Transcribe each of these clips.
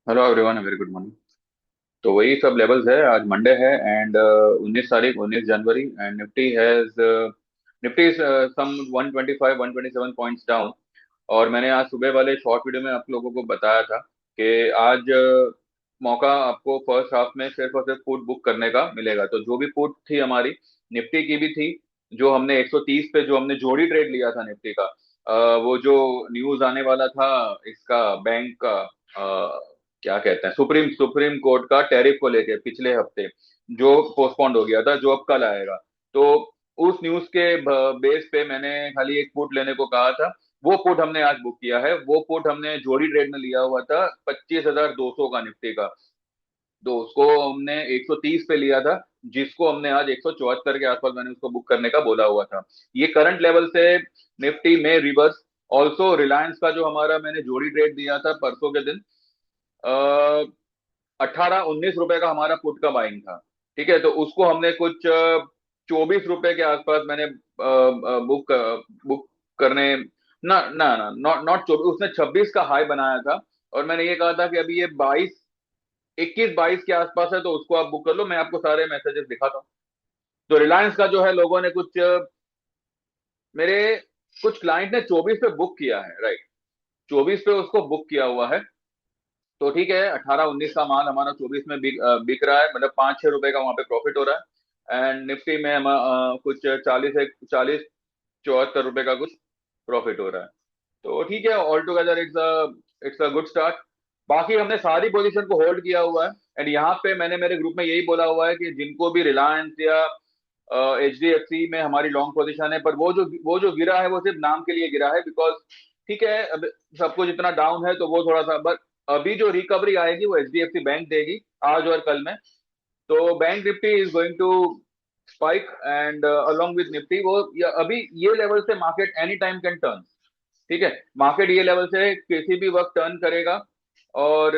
Hello everyone, very good morning. तो वही सब लेवल्स है। आज मंडे है एंड 19 तारीख, 19 जनवरी, and Nifty is some 125 127 points down. और मैंने आज सुबह वाले शॉर्ट वीडियो में आप लोगों को बताया था कि आज मौका आपको फर्स्ट हाफ में सिर्फ और सिर्फ पुट बुक करने का मिलेगा। तो जो भी पुट थी हमारी, निफ्टी की भी थी, जो हमने 130 पे जो हमने जोड़ी ट्रेड लिया था निफ्टी का, वो जो न्यूज आने वाला था इसका बैंक का, क्या कहते हैं, सुप्रीम सुप्रीम कोर्ट का टैरिफ को लेके पिछले हफ्ते जो पोस्टपोन्ड हो गया था, जो अब कल आएगा। तो उस न्यूज के बेस पे मैंने खाली एक पुट लेने को कहा था। वो पुट हमने आज बुक किया है। वो पुट हमने जोड़ी ट्रेड में लिया हुआ था 25,200 का निफ्टी का। तो उसको हमने 130 पे लिया था, जिसको हमने आज 174 के आसपास मैंने उसको बुक करने का बोला हुआ था। ये करंट लेवल से निफ्टी में रिवर्स। ऑल्सो रिलायंस का जो हमारा मैंने जोड़ी ट्रेड दिया था परसों के दिन, 18-19 रुपए का हमारा पुट का बाइंग था। ठीक है, तो उसको हमने कुछ 24 रुपए के आसपास मैंने बुक बुक करने, ना ना ना, नॉट नॉट 24, उसने 26 का हाई बनाया था। और मैंने ये कहा था कि अभी ये 21-22 के आसपास है, तो उसको आप बुक कर लो। मैं आपको सारे मैसेजेस दिखाता हूँ। तो रिलायंस का जो है, लोगों ने कुछ मेरे कुछ क्लाइंट ने 24 पे बुक किया है, राइट। 24 पे उसको बुक किया हुआ है। तो ठीक है, 18-19 का माल हमारा 24 में बिक रहा है, मतलब 5-6 रुपए का वहां पे प्रॉफिट हो रहा है। एंड निफ्टी में हम कुछ 40-44 का कुछ प्रॉफिट हो रहा है। तो ठीक है, all together it's a good start. बाकी हमने सारी पोजीशन को होल्ड किया हुआ है। एंड यहाँ पे मैंने मेरे ग्रुप में यही बोला हुआ है कि जिनको भी रिलायंस या HDFC में हमारी लॉन्ग पोजीशन है, पर वो जो गिरा है वो सिर्फ नाम के लिए गिरा है, बिकॉज ठीक है, अब सब कुछ इतना डाउन है तो वो थोड़ा सा, बट अभी जो रिकवरी आएगी वो HDFC बैंक देगी आज और कल में। तो bank Nifty is going to spike and along with Nifty, अभी ये लेवल से market any time can turn. ठीक है, मार्केट ये लेवल से किसी भी वक्त टर्न करेगा। और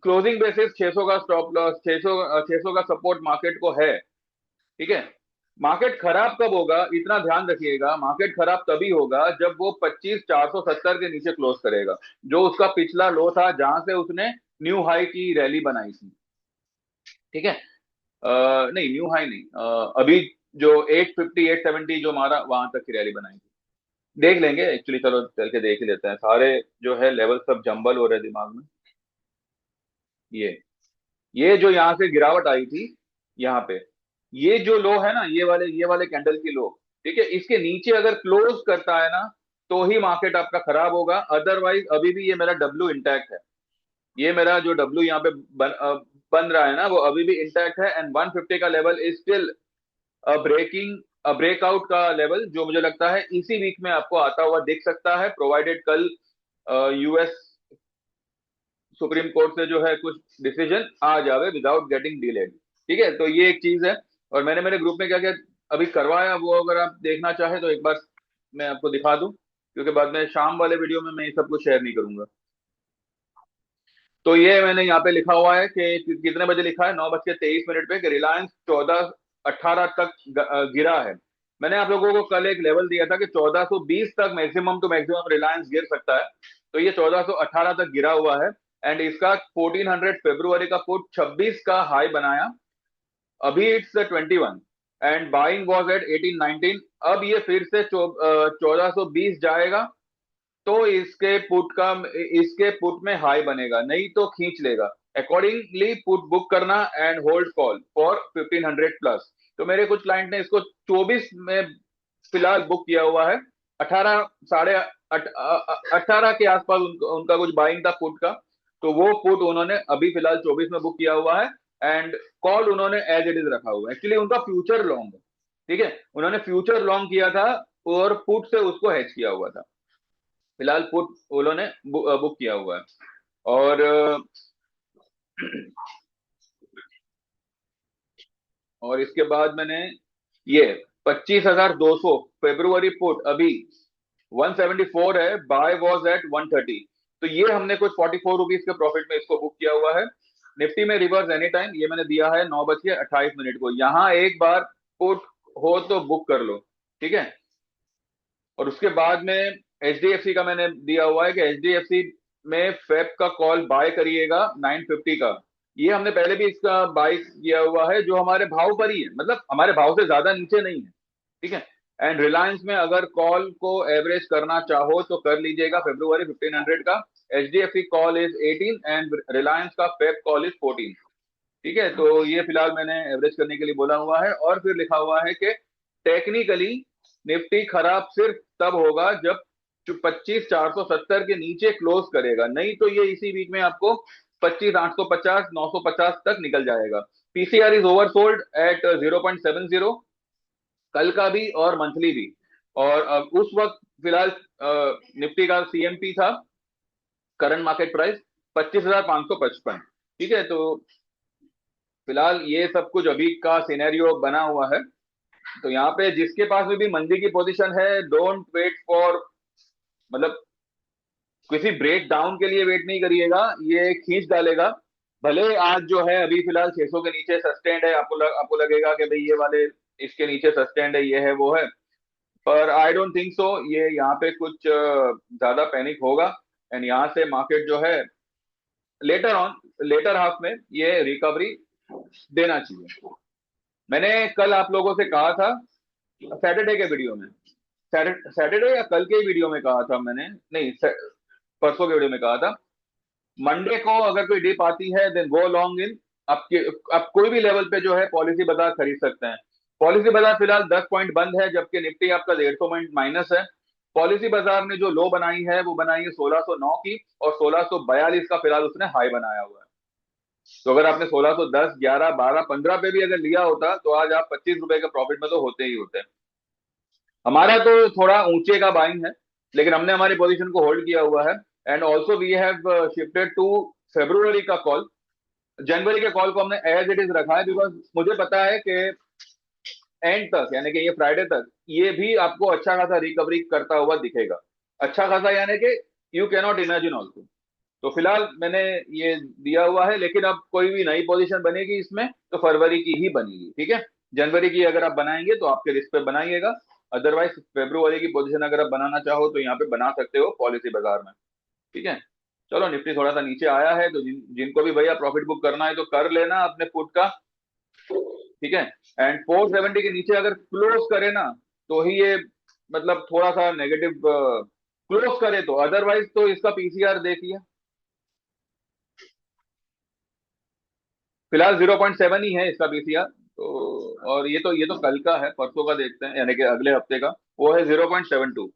क्लोजिंग बेसिस 600 का स्टॉप लॉस, 600 का सपोर्ट मार्केट को है। ठीक है, मार्केट खराब कब होगा इतना ध्यान रखिएगा। मार्केट खराब तभी होगा जब वो 25,470 के नीचे क्लोज करेगा, जो उसका पिछला लो था, जहां से उसने न्यू हाई की रैली बनाई थी। ठीक है, नहीं, न्यू हाई नहीं, अभी जो 850 870 जो हमारा वहां तक की रैली बनाई थी, देख लेंगे एक्चुअली। चलो चल के देख ही लेते हैं, सारे जो है लेवल सब जंबल हो रहे हैं दिमाग में। ये ये जो यहाँ से गिरावट आई थी, यहाँ पे ये जो लो है ना, ये वाले कैंडल की लो, ठीक है, इसके नीचे अगर क्लोज करता है ना, तो ही मार्केट आपका खराब होगा। अदरवाइज अभी भी ये मेरा डब्ल्यू इंटैक्ट है। ये मेरा जो डब्ल्यू यहाँ पे बन रहा है ना, वो अभी भी इंटैक्ट है। एंड 150 का level is still breaking, breakout का लेवल, जो मुझे लगता है इसी वीक में आपको आता हुआ दिख सकता है, प्रोवाइडेड कल यूएस सुप्रीम कोर्ट से जो है कुछ डिसीजन आ जावे विदाउट गेटिंग डिलेड। ठीक है, तो ये एक चीज है। और मैंने मेरे ग्रुप में क्या क्या अभी करवाया, वो अगर आप देखना चाहे तो एक बार मैं आपको दिखा दूं, क्योंकि बाद में शाम वाले वीडियो में मैं ये सब कुछ शेयर नहीं करूंगा। तो ये मैंने यहाँ पे लिखा हुआ है कि कितने बजे लिखा है, 9:23 पे, कि रिलायंस 1418 तक गिरा है। मैंने आप लोगों को कल एक लेवल दिया था कि 1420 तक मैक्सिमम टू मैक्सिमम रिलायंस गिर सकता है। तो ये 1418 तक गिरा हुआ है। एंड इसका 1400 फरवरी का पुट 26 का हाई बनाया। अभी it's 21 and buying was at 18-19। अब ये फिर से 1420 जाएगा, तो इसके पुट में हाई बनेगा, नहीं तो खींच लेगा। अकॉर्डिंगली पुट बुक करना and hold call for 1500 plus. तो मेरे कुछ क्लाइंट ने इसको 24 में फिलहाल बुक किया हुआ है। 18 साढ़े 18 के आसपास उनका कुछ बाइंग था पुट का। तो वो पुट उन्होंने अभी फिलहाल 24 में बुक किया हुआ है। एंड कॉल उन्होंने एज इट इज रखा हुआ है। एक्चुअली उनका फ्यूचर लॉन्ग है। ठीक है, उन्होंने फ्यूचर लॉन्ग किया था और पुट से उसको हेज किया हुआ था। फिलहाल पुट उन्होंने बुक किया हुआ है। और इसके बाद मैंने ये 25,200 फरवरी पुट अभी 174 है, बाय वॉज एट 130। तो ये हमने कुछ 44 रुपीज के प्रॉफिट में इसको बुक किया हुआ है। निफ्टी में रिवर्स एनी टाइम, ये मैंने दिया है 9:28 को। यहाँ एक बार पुट हो तो बुक कर लो। ठीक है, और उसके बाद में HDFC का मैंने दिया हुआ है कि HDFC में फेब का कॉल बाय करिएगा 950 का। ये हमने पहले भी इसका बाय किया हुआ है, जो हमारे भाव पर ही है, मतलब हमारे भाव से ज्यादा नीचे नहीं है। ठीक है। एंड रिलायंस में अगर कॉल को एवरेज करना चाहो तो कर लीजिएगा, फेब्रुवरी 1500 का। HDFC call is 18 and Reliance का फेब कॉल इज 14। ठीक है, तो ये फिलहाल मैंने एवरेज करने के लिए बोला हुआ है। और फिर लिखा हुआ है कि टेक्निकली निफ्टी खराब सिर्फ तब होगा जब 25,470 के नीचे क्लोज करेगा, नहीं तो ये इसी वीक में आपको 25,850 950 तक निकल जाएगा। पीसीआर इज ओवरसोल्ड एट 0.70, कल का भी और मंथली भी। और उस वक्त फिलहाल निफ्टी का सीएमपी था, करंट मार्केट प्राइस 25,555। ठीक है, तो फिलहाल ये सब कुछ अभी का सिनेरियो बना हुआ है। तो यहाँ पे जिसके पास में भी मंदी की पोजीशन है, डोंट वेट फॉर, मतलब किसी ब्रेक डाउन के लिए वेट नहीं करिएगा, ये खींच डालेगा। भले आज जो है अभी फिलहाल 600 के नीचे सस्टेंड है, आपको लगेगा कि भाई ये वाले इसके नीचे सस्टेंड है, ये है वो है, पर आई डोंट थिंक सो। ये यहाँ पे कुछ ज्यादा पैनिक होगा। एंड यहाँ से मार्केट जो है लेटर ऑन, लेटर हाफ में ये रिकवरी देना चाहिए। मैंने कल आप लोगों से कहा था, सैटरडे के वीडियो में, सैटरडे या कल के वीडियो में कहा था मैंने, नहीं परसों के वीडियो में कहा था, मंडे को अगर कोई डिप आती है देन गो लॉन्ग इन। आपके आप कोई भी लेवल पे जो है पॉलिसी बाजार खरीद सकते हैं। पॉलिसी बाजार फिलहाल 10 पॉइंट बंद है, जबकि निफ्टी आपका 150 पॉइंट माइनस है। पॉलिसी बाजार ने जो लो बनाई है वो बनाई है 1609 की, और 1642 का फिलहाल उसने हाई बनाया हुआ है। तो अगर आपने 1610 11 12 15 पे भी अगर लिया होता तो आज आप 25 रुपए के प्रॉफिट में तो होते ही होते। हमारा तो थोड़ा ऊंचे का बाइंग है, लेकिन हमने हमारी पोजीशन को होल्ड किया हुआ है। And also we have shifted to February का कॉल। जनवरी के कॉल को हमने एज इट इज रखा है, बिकॉज मुझे पता है कि एंड तक, यानी कि ये फ्राइडे तक, ये भी आपको अच्छा खासा रिकवरी करता हुआ दिखेगा। अच्छा खासा यानी कि you can not imagine also. तो फिलहाल मैंने ये दिया हुआ है, लेकिन अब कोई भी नई पोजीशन बनेगी इसमें तो फरवरी की ही बनेगी। ठीक है, जनवरी की अगर आप बनाएंगे तो आपके रिस्क पे बनाइएगा, अदरवाइज फरवरी की पोजीशन अगर आप बनाना चाहो तो यहाँ पे बना सकते हो पॉलिसी बाजार में। ठीक है। चलो, निफ्टी थोड़ा सा नीचे आया है, तो जिनको भी भैया प्रॉफिट बुक करना है तो कर लेना अपने पुट का। ठीक है। एंड 470 के नीचे अगर क्लोज करे ना, तो ही ये मतलब थोड़ा सा नेगेटिव क्लोज करे, तो अदरवाइज तो इसका पीसीआर देखिए, फिलहाल 0.7 ही है इसका पीसीआर। तो और ये तो कल का है, परसों का देखते हैं, यानी कि अगले हफ्ते का, वो है 0.72।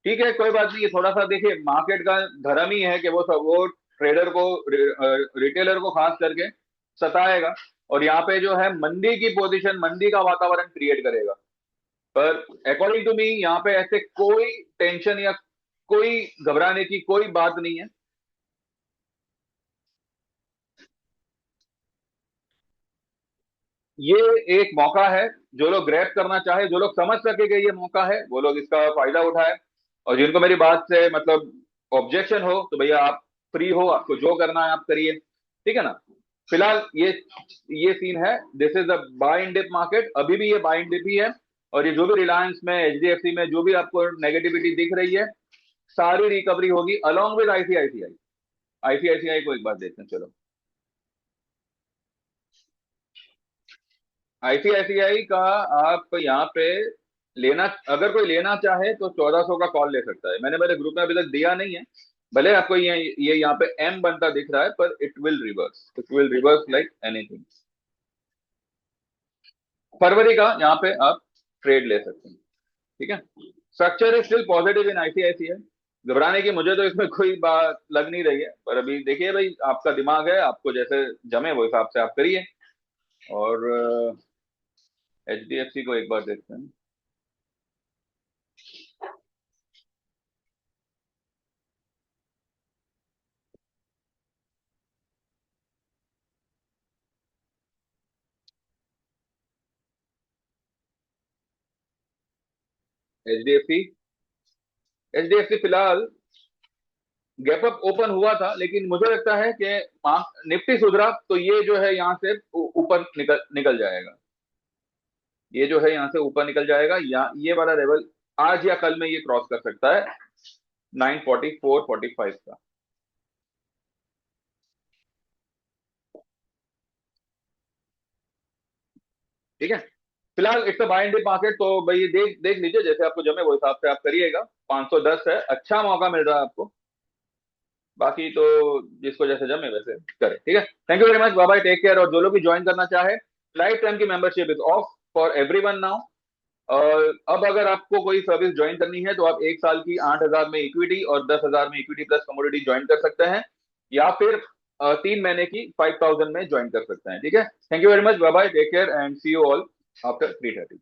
ठीक है, कोई बात नहीं। ये थोड़ा सा देखिए, मार्केट का धर्म ही है कि वो ट्रेडर को, रिटेलर को खास करके सताएगा, और यहाँ पे जो है मंदी की पोजीशन, मंदी का वातावरण क्रिएट करेगा। पर अकॉर्डिंग टू मी यहाँ पे ऐसे कोई टेंशन या कोई घबराने की कोई बात नहीं है। ये एक मौका है, जो लोग ग्रैब करना चाहे, जो लोग समझ सके कि ये मौका है, वो लोग इसका फायदा उठाए। और जिनको मेरी बात से मतलब ऑब्जेक्शन हो तो भैया आप फ्री हो, आपको जो करना है आप करिए। ठीक है ना। फिलहाल ये सीन है, this is the buy in dip market, अभी भी ये बाय इन डिप ही है। और ये जो भी रिलायंस में, एचडीएफसी में जो भी आपको नेगेटिविटी दिख रही है, सारी रिकवरी होगी अलोंग विद आईसीआईसीआई। आईसीआईसीआई को एक बार देखते हैं, चलो। आईसीआईसीआई का आप यहाँ पे लेना, अगर कोई लेना चाहे तो 1400 का कॉल ले सकता है। मैंने मेरे ग्रुप में अभी तक दिया नहीं है, भले आपको ये यहाँ पे एम बनता दिख रहा है, पर it will reverse like anything. फरवरी का यहाँ पे आप ट्रेड ले सकते हैं। ठीक है। Structure is still positive in ICICI, घबराने की मुझे तो इसमें कोई बात लग नहीं रही है। पर अभी देखिए भाई, आपका दिमाग है, आपको जैसे जमे वो हिसाब से आप करिए। और एचडीएफसी को एक बार देखते हैं। एचडीएफसी एचडीएफसी फिलहाल गैप अप ओपन हुआ था, लेकिन मुझे लगता है कि निफ्टी सुधरा तो ये जो है यहाँ से ऊपर निकल निकल जाएगा। ये जो है यहाँ से ऊपर निकल जाएगा, या ये वाला लेवल आज या कल में ये क्रॉस कर सकता है 944 45 का। ठीक है। फिलहाल it's a buy and dip market, तो भाई ये देख देख लीजिए, जैसे आपको जमे वो हिसाब से आप करिएगा। 510 है, अच्छा मौका मिल रहा है आपको। बाकी तो जिसको जैसे जमे वैसे करे, ठीक है। Thank you very much, bye bye, take care. और जो लोग भी ज्वाइन करना चाहे, लाइफ टाइम की membership is off for everyone now. और अब अगर आपको कोई सर्विस ज्वाइन करनी है तो आप 1 साल की 8,000 में इक्विटी और 10,000 में इक्विटी प्लस कमोडिटी ज्वाइन कर सकते हैं, या फिर 3 महीने की 5,000 में ज्वाइन कर सकते हैं, ठीक है। Thank you very much, bye bye, take care and see you all after 3:30।